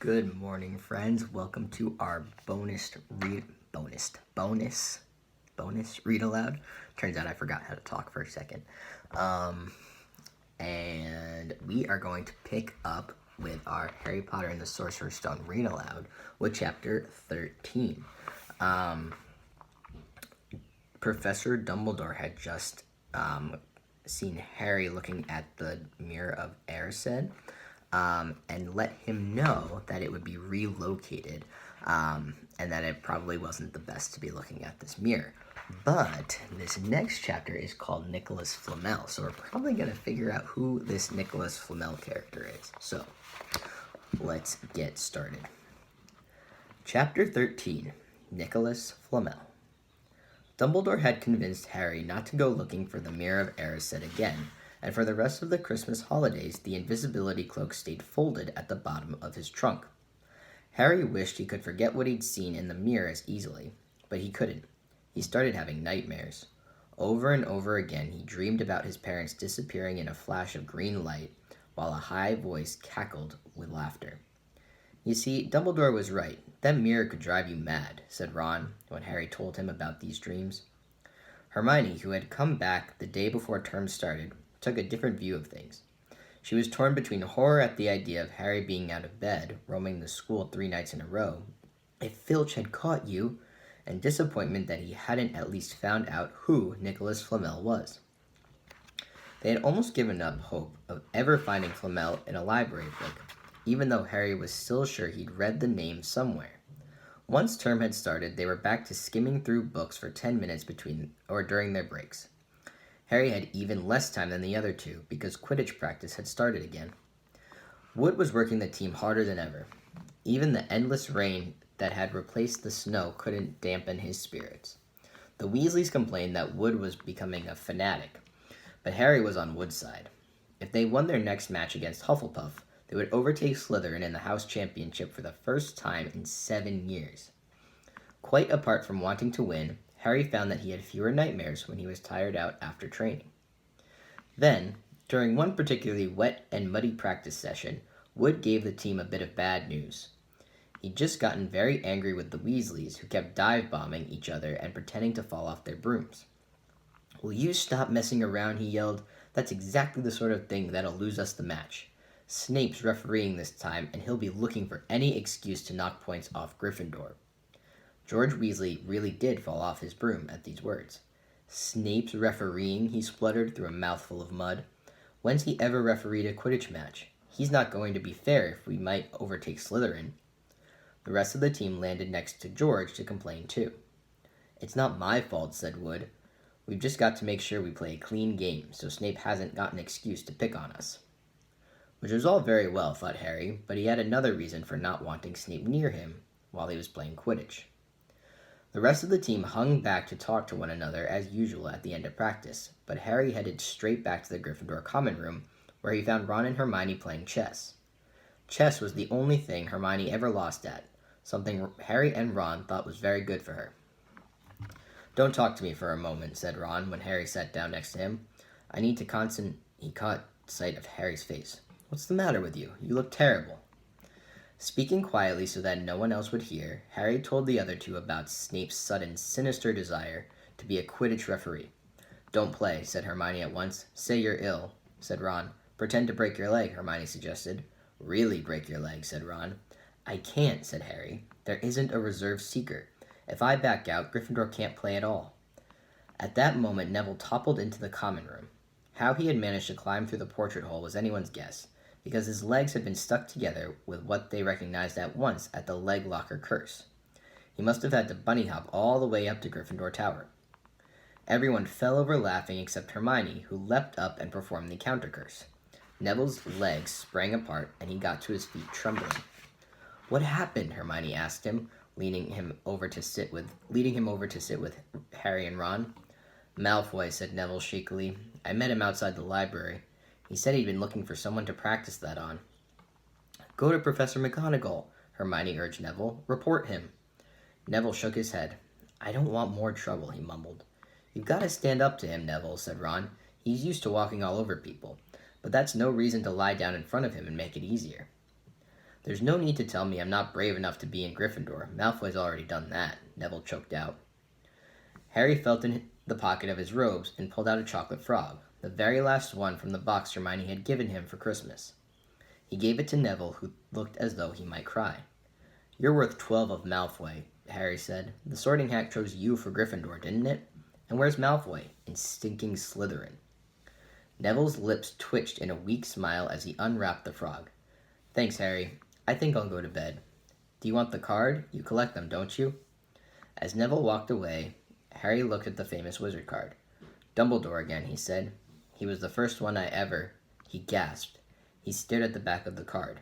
Good morning, friends. Welcome to our bonus read aloud. Turns out I forgot how to talk for a second. And we are going to pick up with our Harry Potter and the Sorcerer's Stone read aloud with chapter 13. Professor Dumbledore had just seen Harry looking at the Mirror of Erised, and let him know that it would be relocated, and that it probably wasn't the best to be looking at this mirror. But this next chapter is called Nicholas Flamel, so we're probably going to figure out who this Nicholas Flamel character is. So, let's get started. Chapter 13, Nicholas Flamel. Dumbledore had convinced Harry not to go looking for the Mirror of Erised again, and for the rest of the Christmas holidays, the invisibility cloak stayed folded at the bottom of his trunk. Harry wished he could forget what he'd seen in the mirror as easily, but he couldn't. He started having nightmares. Over and over again, he dreamed about his parents disappearing in a flash of green light, while a high voice cackled with laughter. You see, Dumbledore was right. That mirror could drive you mad, said Ron, when Harry told him about these dreams. Hermione, who had come back the day before term started, took a different view of things. She was torn between horror at the idea of Harry being out of bed, roaming the school 3 nights in a row, if Filch had caught you, and disappointment that he hadn't at least found out who Nicholas Flamel was. They had almost given up hope of ever finding Flamel in a library book, even though Harry was still sure he'd read the name somewhere. Once term had started, they were back to skimming through books for 10 minutes during their breaks. Harry had even less time than the other two, because Quidditch practice had started again. Wood was working the team harder than ever. Even the endless rain that had replaced the snow couldn't dampen his spirits. The Weasleys complained that Wood was becoming a fanatic, but Harry was on Wood's side. If they won their next match against Hufflepuff, they would overtake Slytherin in the House Championship for the first time in 7 years. Quite apart from wanting to win, Harry found that he had fewer nightmares when he was tired out after training. Then, during one particularly wet and muddy practice session, Wood gave the team a bit of bad news. He'd just gotten very angry with the Weasleys, who kept dive-bombing each other and pretending to fall off their brooms. "Will you stop messing around?" he yelled. "That's exactly the sort of thing that'll lose us the match. Snape's refereeing this time, and he'll be looking for any excuse to knock points off Gryffindor." George Weasley really did fall off his broom at these words. "Snape's refereeing," he spluttered through a mouthful of mud. "When's he ever refereed a Quidditch match? He's not going to be fair if we might overtake Slytherin." The rest of the team landed next to George to complain too. "It's not my fault," said Wood. "We've just got to make sure we play a clean game, so Snape hasn't got an excuse to pick on us." Which was all very well, thought Harry, but he had another reason for not wanting Snape near him while he was playing Quidditch. The rest of the team hung back to talk to one another as usual at the end of practice, but Harry headed straight back to the Gryffindor common room, where he found Ron and Hermione playing chess. Chess was the only thing Hermione ever lost at, something Harry and Ron thought was very good for her. "Don't talk to me for a moment," said Ron when Harry sat down next to him. "I need to He caught sight of Harry's face. "What's the matter with you? You look terrible." Speaking quietly so that no one else would hear, Harry told the other two about Snape's sudden, sinister desire to be a Quidditch referee. "Don't play," said Hermione at once. "Say you're ill," said Ron. "Pretend to break your leg," Hermione suggested. "Really break your leg," said Ron. "I can't," said Harry. "There isn't a reserve seeker. If I back out, Gryffindor can't play at all." At that moment, Neville toppled into the common room. How he had managed to climb through the portrait hole was anyone's guess, because his legs had been stuck together with what they recognized at once as the leg locker curse. He must have had to bunny hop all the way up to Gryffindor Tower. Everyone fell over laughing except Hermione, who leapt up and performed the counter curse. Neville's legs sprang apart, and he got to his feet trembling. "What happened?" Hermione asked him, leading him over to sit with Harry and Ron. "Malfoy," said Neville shakily. "I met him outside the library. He said he'd been looking for someone to practice that on." "Go to Professor McGonagall," Hermione urged Neville. "Report him." Neville shook his head. "I don't want more trouble," he mumbled. "You've got to stand up to him, Neville," said Ron. "He's used to walking all over people, but that's no reason to lie down in front of him and make it easier." There's no need to tell me I'm not brave enough to be in Gryffindor. Malfoy's already done that, Neville choked out. Harry felt in the pocket of his robes and pulled out a chocolate frog, the very last one from the box Hermione had given him for Christmas. He gave it to Neville, who looked as though he might cry. You're worth 12 of Malfoy, Harry said. The Sorting Hat chose you for Gryffindor, didn't it? And where's Malfoy? In stinking Slytherin. Neville's lips twitched in a weak smile as he unwrapped the frog. Thanks, Harry. I think I'll go to bed. Do you want the card? You collect them, don't you? As Neville walked away, Harry looked at the famous wizard card. Dumbledore again, he said. He was the first one I ever... He gasped. He stared at the back of the card.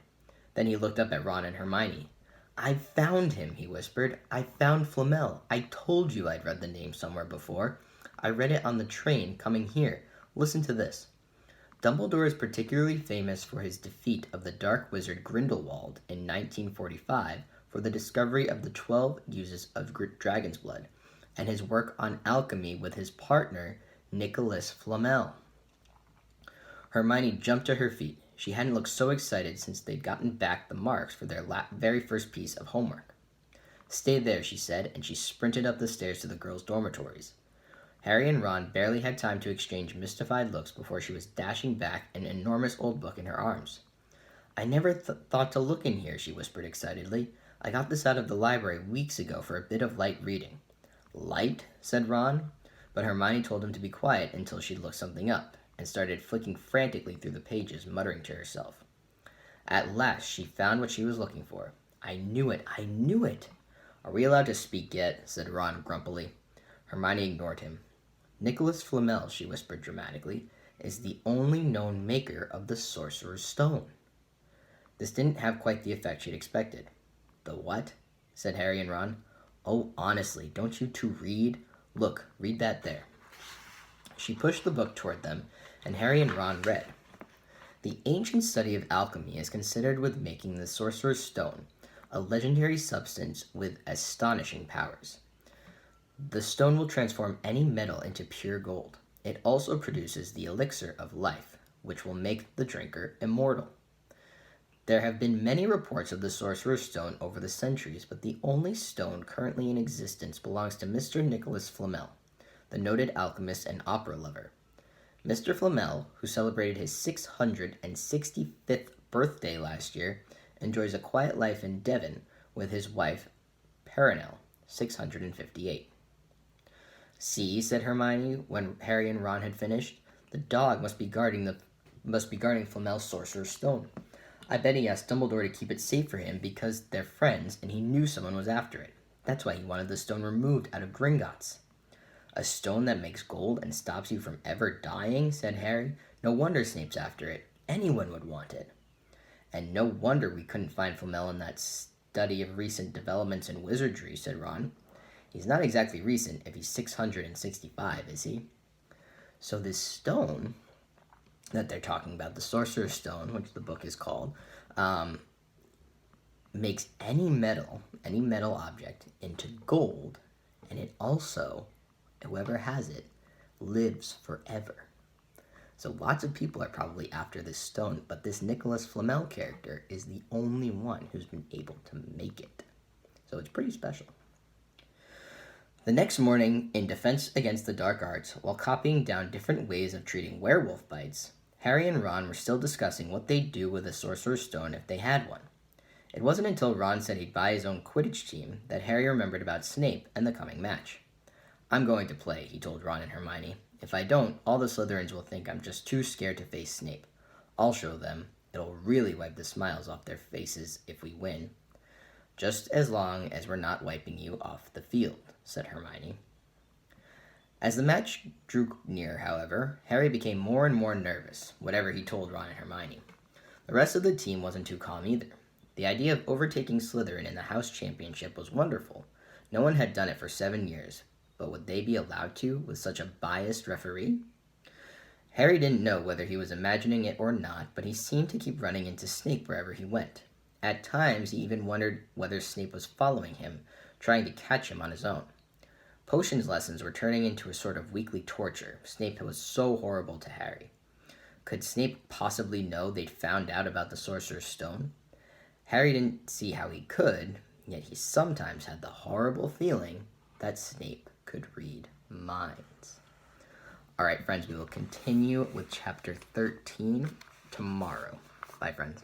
Then he looked up at Ron and Hermione. I found him, he whispered. I found Flamel. I told you I'd read the name somewhere before. I read it on the train coming here. Listen to this. Dumbledore is particularly famous for his defeat of the dark wizard Grindelwald in 1945 for the discovery of the 12 uses of dragon's blood, and his work on alchemy with his partner, Nicholas Flamel. Hermione jumped to her feet. She hadn't looked so excited since they'd gotten back the marks for their very first piece of homework. Stay there, she said, and she sprinted up the stairs to the girls' dormitories. Harry and Ron barely had time to exchange mystified looks before she was dashing back an enormous old book in her arms. I never thought to look in here, she whispered excitedly. I got this out of the library weeks ago for a bit of light reading. Light? Said Ron, but Hermione told him to be quiet until she'd looked something up, and started flicking frantically through the pages, muttering to herself. At last, she found what she was looking for. I knew it! I knew it! Are we allowed to speak yet? Said Ron grumpily. Hermione ignored him. Nicholas Flamel, she whispered dramatically, is the only known maker of the Sorcerer's Stone. This didn't have quite the effect she'd expected. The what? Said Harry and Ron. Oh, honestly, don't you two read? Look, read that there. She pushed the book toward them, and Harry and Ron read. The ancient study of alchemy is considered with making the Sorcerer's Stone, a legendary substance with astonishing powers. The stone will transform any metal into pure gold. It also produces the elixir of life, which will make the drinker immortal. There have been many reports of the Sorcerer's Stone over the centuries, but the only stone currently in existence belongs to Mr. Nicholas Flamel, the noted alchemist and opera lover. Mr. Flamel, who celebrated his 665th birthday last year, enjoys a quiet life in Devon with his wife, Perenelle, 658. See, said Hermione, when Harry and Ron had finished, the dog must be guarding Flamel's Sorcerer's Stone. I bet he asked Dumbledore to keep it safe for him because they're friends and he knew someone was after it. That's why he wanted the stone removed out of Gringotts. A stone that makes gold and stops you from ever dying, said Harry. No wonder Snape's after it. Anyone would want it. And no wonder we couldn't find Flamel in that study of recent developments in wizardry, said Ron. He's not exactly recent if he's 665, is he? So this stone that they're talking about, the Sorcerer's Stone, which the book is called, makes any metal object into gold, and it also, whoever has it, lives forever. So lots of people are probably after this stone, but this Nicholas Flamel character is the only one who's been able to make it. So it's pretty special. The next morning, in defense against the dark arts, while copying down different ways of treating werewolf bites, Harry and Ron were still discussing what they'd do with a Sorcerer's Stone if they had one. It wasn't until Ron said he'd buy his own Quidditch team that Harry remembered about Snape and the coming match. I'm going to play, he told Ron and Hermione. If I don't, all the Slytherins will think I'm just too scared to face Snape. I'll show them. It'll really wipe the smiles off their faces if we win. Just as long as we're not wiping you off the field, said Hermione. As the match drew near, however, Harry became more and more nervous, whatever he told Ron and Hermione. The rest of the team wasn't too calm either. The idea of overtaking Slytherin in the House Championship was wonderful. No one had done it for 7 years, but would they be allowed to with such a biased referee? Harry didn't know whether he was imagining it or not, but he seemed to keep running into Snape wherever he went. At times, he even wondered whether Snape was following him, trying to catch him on his own. Potions lessons were turning into a sort of weekly torture. Snape was so horrible to Harry. Could Snape possibly know they'd found out about the Sorcerer's Stone? Harry didn't see how he could, yet he sometimes had the horrible feeling that Snape could read minds. All right, friends, we will continue with chapter 13 tomorrow. Bye, friends.